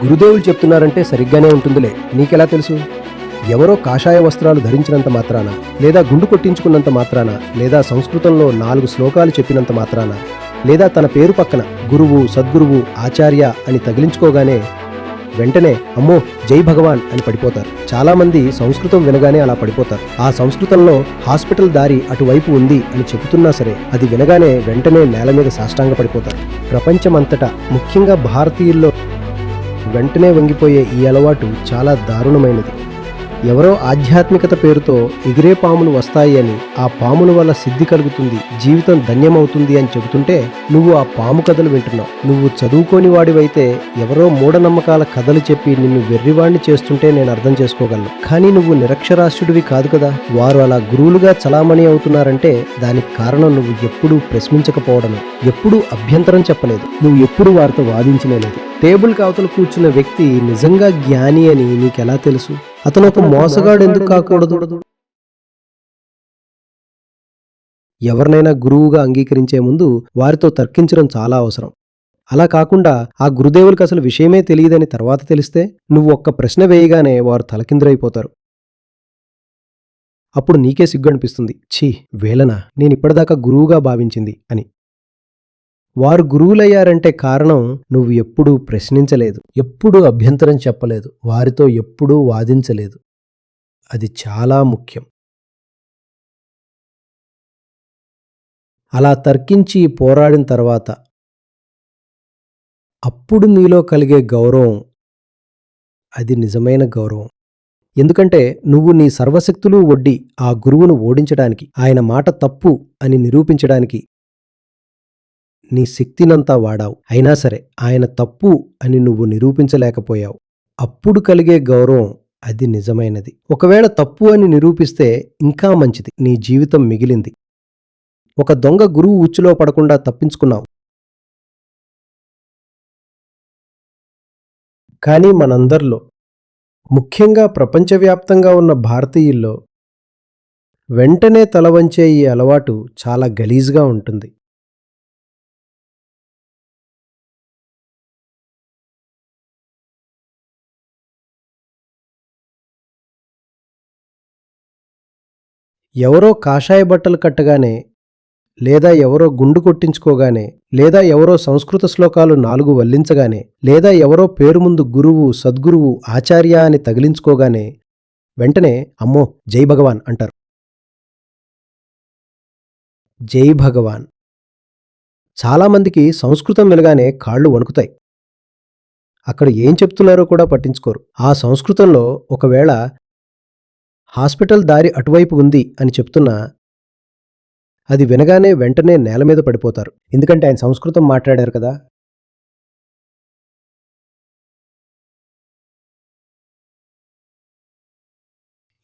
గురుదేవులు చెప్తున్నారంటే సరిగ్గానే ఉంటుందిలే, నీకెలా తెలుసు? ఎవరో కాషాయ వస్త్రాలు ధరించినంత మాత్రాన, లేదా గుండు కొట్టించుకున్నంత మాత్రాన, లేదా సంస్కృతంలో 4 శ్లోకాలు చెప్పినంత మాత్రాన, లేదా తన పేరు పక్కన గురువు, సద్గురువు, ఆచార్య అని తగిలించుకోగానే వెంటనే అమ్మో జై భగవాన్ అని పడిపోతారు. చాలామంది సంస్కృతం వినగానే అలా పడిపోతారు. ఆ సంస్కృతంలో హాస్పిటల్ దారి అటువైపు ఉంది అని చెబుతున్నా సరే అది వినగానే వెంటనే నేల మీద సాష్టాంగ పడిపోతారు. ప్రపంచమంతటా, ముఖ్యంగా భారతీయుల్లో వెంటనే వంగిపోయే ఈ అలవాటు చాలా దారుణమైనది. ఎవరో ఆధ్యాత్మికత పేరుతో ఎగిరే పాములు వస్తాయి అని, ఆ పాముల వల్ల సిద్ధి కలుగుతుంది, జీవితం ధన్యమవుతుంది అని చెబుతుంటే నువ్వు ఆ పాము కథలు వింటున్నావు. నువ్వు చదువుకోని వాడివైతే ఎవరో మూఢనమ్మకాల కథలు చెప్పి నిన్ను వెర్రివాణ్ణి చేస్తుంటే నేను అర్థం చేసుకోగలను. కానీ నువ్వు నిరక్షరాస్యుడివి కాదు కదా. వారు అలా గురువులుగా చలామణి అవుతున్నారంటే దానికి కారణం నువ్వు ఎప్పుడూ ప్రశ్నించకపోవడమే, ఎప్పుడూ అభ్యంతరం చెప్పలేదు, నువ్వు ఎప్పుడూ వారితో వాదించలేదు. టేబుల్ అవతల కూర్చున్న వ్యక్తి నిజంగా జ్ఞాని అని నీకెలా తెలుసు? అతను ఒక మోసగాడు ఎందుకు కాకూడదు? ఎవరినైనా గురువుగా అంగీకరించే ముందు వారితో తర్కించడం చాలా అవసరం. అలా కాకుండా ఆ గురుదేవులకు అసలు విషయమే తెలియదని తర్వాత తెలిస్తే నువ్వు ఒక్క ప్రశ్న వేయగానే వారు తలకిందులైపోతారు. అప్పుడు నీకే సిగ్గు అనిపిస్తుంది. ఛీ, వేళనా నేనిప్పటిదాకా గురువుగా భావించింది అని. వారు గురువులయ్యారంటే కారణం నువ్వు ఎప్పుడూ ప్రశ్నించలేదు, ఎప్పుడూ అభ్యంతరం చెప్పలేదు, వారితో ఎప్పుడూ వాదించలేదు. అది చాలా ముఖ్యం. అలా తర్కించి పోరాడిన తర్వాత అప్పుడు నీలో కలిగే గౌరవం అది నిజమైన గౌరవం. ఎందుకంటే నువ్వు నీ సర్వశక్తులు ఒడ్డి ఆ గురువును ఓడించడానికి, ఆయన మాట తప్పు అని నిరూపించడానికి నీ శక్తినంతా వాడావు. అయినా సరే ఆయన తప్పు అని నువ్వు నిరూపించలేకపోయావు. అప్పుడు కలిగే గౌరవం అది నిజమైనది. ఒకవేళ తప్పు అని నిరూపిస్తే ఇంకా మంచిది, నీ జీవితం మిగిలింది. ఒక దొంగ గురువు ఉచ్చులో పడకుండా తప్పించుకున్నావు. కానీ మనందరిలో, ముఖ్యంగా ప్రపంచవ్యాప్తంగా ఉన్న భారతీయుల్లో వెంటనే తల వంచే ఈ అలవాటు చాలా గలీజ్గా ఉంటుంది. ఎవరో కాషాయ బట్టలు కట్టగానే, లేదా ఎవరో గుండు కొట్టించుకోగానే, లేదా ఎవరో సంస్కృత శ్లోకాలు 4 వల్లించగానే, లేదా ఎవరో పేరు ముందు గురువు, సద్గురువు, ఆచార్య అని తగిలించుకోగానే వెంటనే అమ్మో జై భగవాన్ అంటారు. జై భగవాన్. చాలామందికి సంస్కృతం వినగానే కాళ్ళు వణుకుతాయి. అక్కడ ఏం చెప్తున్నారో కూడా పట్టించుకోరు. ఆ సంస్కృతంలో ఒకవేళ హాస్పిటల్ దారి అటువైపు ఉంది అని చెప్తున్నా అది వినగానే వెంటనే నేల మీద పడిపోతారు. ఎందుకంటే ఆయన సంస్కృతం మాట్లాడారు కదా.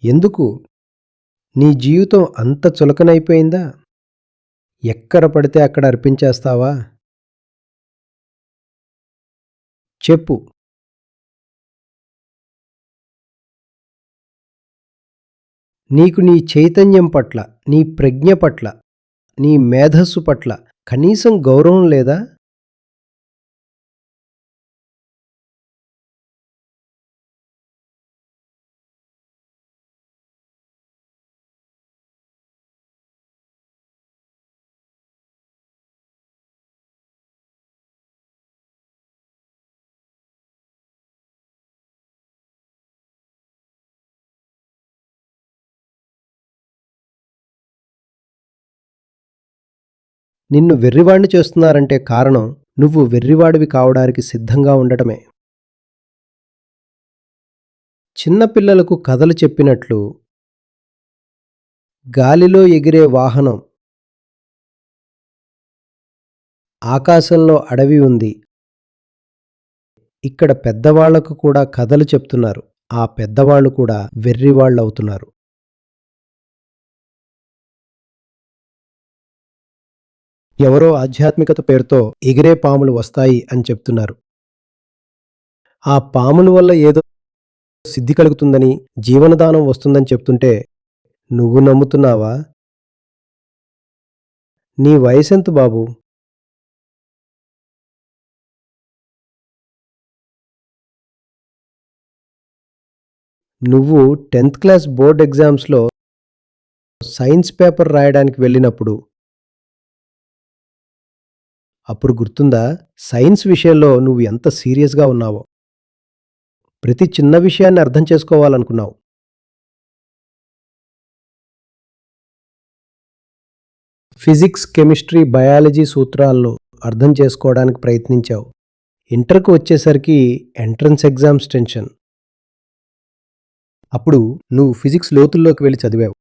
ఎందుకు? నీ జీవితం అంత చులకనైపోయిందా? ఎక్కడ పడితే అక్కడ అర్పించేస్తావా? చెప్పు. నీకు నీ చైతన్యం పట్ల, నీ ప్రజ్ఞ పట్ల, నీ మేధస్సు పట్ల కనీసం గౌరవం లేదా? నిన్ను వెర్రివాణ్ణి చేస్తున్నారంటే కారణం నువ్వు వెర్రివాడివి కావడానికి సిద్ధంగా ఉండటమే. చిన్నపిల్లలకు కథలు చెప్పినట్లు గాలిలో ఎగిరే వాహనం, ఆకాశంలో అడవి ఉంది, ఇక్కడ పెద్దవాళ్లకు కూడా కథలు చెప్తున్నారు, ఆ పెద్దవాళ్లు కూడా వెర్రివాళ్ళవుతున్నారు. ఎవరో ఆధ్యాత్మికత పేరుతో ఎగిరే పాములు వస్తాయి అని చెప్తున్నారు. ఆ పాముల వల్ల ఏదో సిద్ధి కలుగుతుందని, జీవనదానం వస్తుందని చెప్తుంటే నువ్వు నమ్ముతున్నావా? నీ వయసెంత బాబూ? నువ్వు 10th క్లాస్ బోర్డ్ ఎగ్జామ్స్‌లో సైన్స్ పేపర్ రాయడానికి వెళ్ళినప్పుడు, అప్పుడు గుర్తుందా? సైన్స్ విషయంలో నువ్వు ఎంత సీరియస్‌గా ఉన్నావో. ప్రతి చిన్న విషయాన్ని అర్థం చేసుకోవాలనుకున్నావు. ఫిజిక్స్, కెమిస్ట్రీ, బయాలజీ సూత్రాలను అర్థం చేసుకోవడానికి ప్రయత్నించావు. ఇంటర్‌కి వచ్చేసరికి ఎంట్రన్స్ ఎగ్జామ్స్ టెన్షన్. అప్పుడు నువ్వు ఫిజిక్స్ లోతుల్లోకి వెళ్లి చదివావు.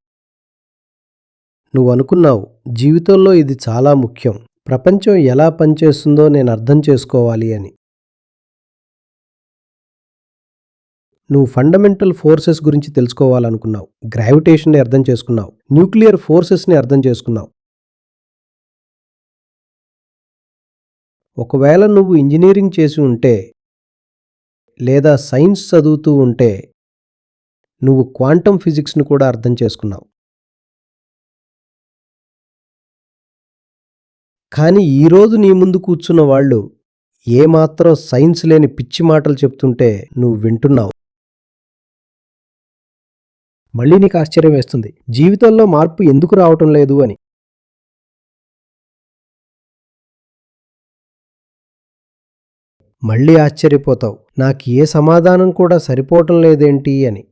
నువ్వనుకున్నావు, జీవితంలో ఇది చాలా ముఖ్యం. ప్రపంచం ఎలా పనిచేస్తుందో నేను అర్థం చేసుకోవాలి అని. నువ్వు ఫండమెంటల్ ఫోర్సెస్ గురించి తెలుసుకోవాలనుకున్నావు. గ్రావిటేషన్‌ని అర్థం చేసుకున్నావు. న్యూక్లియర్ ఫోర్సెస్‌ని అర్థం చేసుకున్నావు. ఒకవేళ నువ్వు ఇంజినీరింగ్ చేసి ఉంటే, లేదా సైన్స్ చదువుతూ ఉంటే, నువ్వు క్వాంటమ్ ఫిజిక్స్‌ని కూడా అర్థం చేసుకున్నావు. కానీ ఈరోజు నీ ముందు కూర్చున్న వాళ్ళు ఏమాత్రం సైన్స్ లేని పిచ్చి మాటలు చెప్తుంటే నువ్వు వింటున్నావు. మళ్ళీ నీకు ఆశ్చర్యం వేస్తుంది. జీవితంలో మార్పు ఎందుకు రావటం లేదు అని. మళ్ళీ ఆశ్చర్యపోతావు. నాకు ఏ సమాధానం కూడా సరిపోవటం లేదేంటి అని.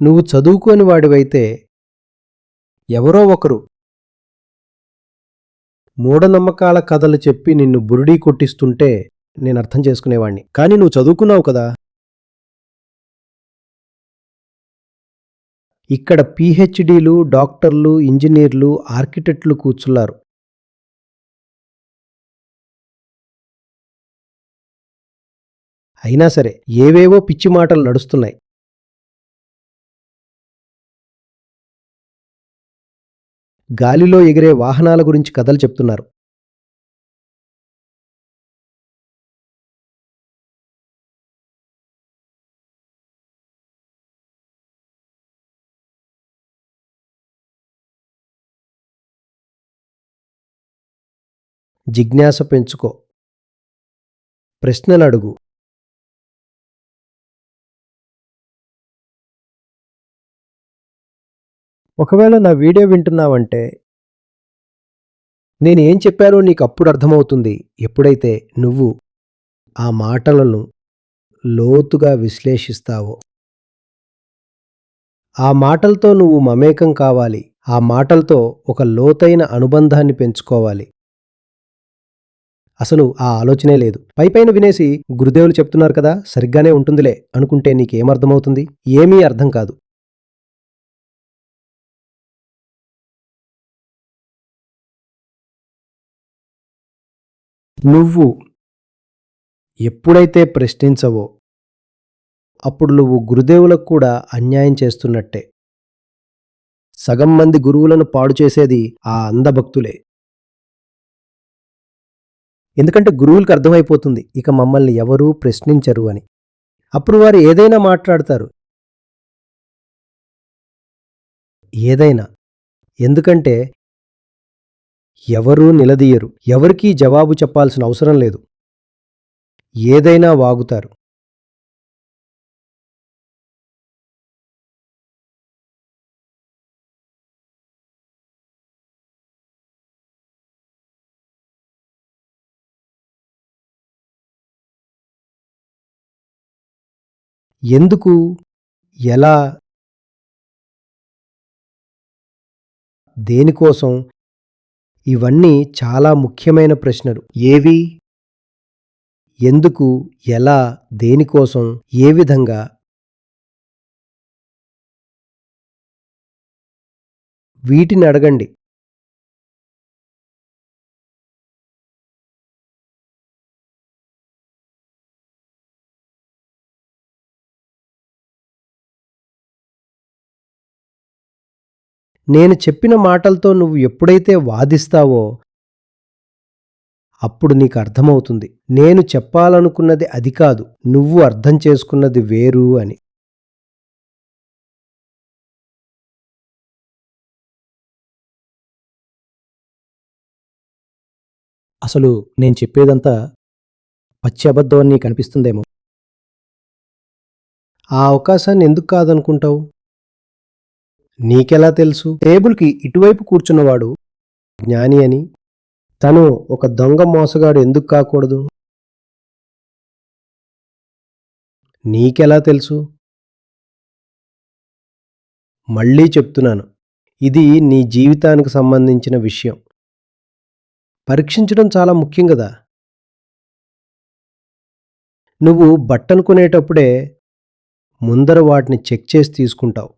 నువ్వు చదువుకోని వాడివైతే ఎవరో ఒకరు మూఢనమ్మకాల కథలు చెప్పి నిన్ను బురిడీ కొట్టిస్తుంటే నేను అర్థం చేసుకునేవాణ్ణి. కానీ నువ్వు చదువుకున్నావు కదా. ఇక్కడ పీహెచ్డీలు, డాక్టర్లు, ఇంజనీర్లు, ఆర్కిటెక్ట్లు కూర్చున్నారు. అయినా సరే ఏవేవో పిచ్చి మాటలు నడుస్తున్నాయి. గాలిలో ఎగిరే వాహనాల గురించి కథలు చెప్తున్నారు. జిజ్ఞాస పెంచుకో. ప్రశ్నలడుగు. ఒకవేళ నా వీడియో వింటున్నావంటే నేను ఏం చెప్పానో నీకు అప్పుడు అర్థమవుతుంది, ఎప్పుడైతే నువ్వు ఆ మాటలను లోతుగా విశ్లేషిస్తావో. ఆ మాటలతో నువ్వు మమేకం కావాలి. ఆ మాటలతో ఒక లోతైన అనుబంధాన్ని పెంచుకోవాలి. అసలు ఆ ఆలోచనే లేదు. పైపైన వినేసి గురుదేవులు చెప్తున్నారు కదా, సరిగ్గానే ఉంటుందిలే అనుకుంటే నీకేమర్థమవుతుంది? ఏమీ అర్థం కాదు. నువ్వు ఎప్పుడైతే ప్రశ్నించవో అప్పుడు నువ్వు గురుదేవులకు కూడా అన్యాయం చేస్తున్నట్టే. సగం మంది గురువులను పాడు చేసేది ఆ అంధభక్తులే. ఎందుకంటే గురువులకు అర్థమైపోతుంది, ఇక మమ్మల్ని ఎవరూ ప్రశ్నించరు అని. అప్పుడు వారు ఏదైనా మాట్లాడతారు. ఏదైనా. ఎందుకంటే ఎవరూ నిలదీయరు. ఎవరికీ జవాబు చెప్పాల్సిన అవసరం లేదు. ఏదైనా వాగుతారు. ఎందుకు? ఎలా? దేనికోసం? ఇవన్నీ చాలా ముఖ్యమైన ప్రశ్నలు. ఏవి? ఎందుకు? ఎలా? దేనికోసం? ఏ విధంగా? వీటిని అడగండి. నేను చెప్పిన మాటలతో నువ్వు ఎప్పుడైతే వాదిస్తావో అప్పుడు నీకు అర్థమవుతుంది, నేను చెప్పాలనుకున్నది అది కాదు, నువ్వు అర్థం చేసుకున్నది వేరు అని. అసలు నేను చెప్పేదంతా పచ్చి అబద్ధం అని నీకు అనిపిస్తుందేమో. ఆ అవకాశాన్ని ఎందుకు కాదనుకుంటావు? నీకెలా తెలుసు టేబుల్కి ఇటువైపు కూర్చున్నవాడు జ్ఞాని అని? తను ఒక దొంగ మోసగాడు ఎందుకు కాకూడదు? నీకెలా తెలుసు? మళ్ళీ చెప్తున్నాను, ఇది నీ జీవితానికి సంబంధించిన విషయం. పరీక్షించడం చాలా ముఖ్యం కదా. నువ్వు బట్టలు కొనేటప్పుడే ముందర వాటిని చెక్ చేసి తీసుకుంటావు.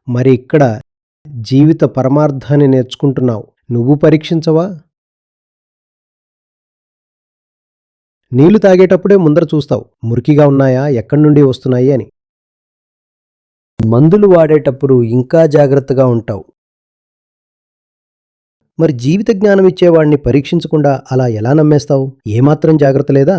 మరి ఇక్కడ జీవిత పరమార్థాన్ని నేర్చుకుంటున్నావు, నువ్వు పరీక్షించవా? నీళ్లు తాగేటప్పుడే ముందర చూస్తావు, మురికిగా ఉన్నాయా, ఎక్కడి నుండి వస్తున్నాయి అని. మందులు వాడేటప్పుడు ఇంకా జాగ్రత్తగా ఉంటావు. మరి జీవిత జ్ఞానం ఇచ్చేవాడిని పరీక్షించకుండా అలా ఎలా నమ్మేస్తావు? ఏమాత్రం జాగ్రత్త లేదా?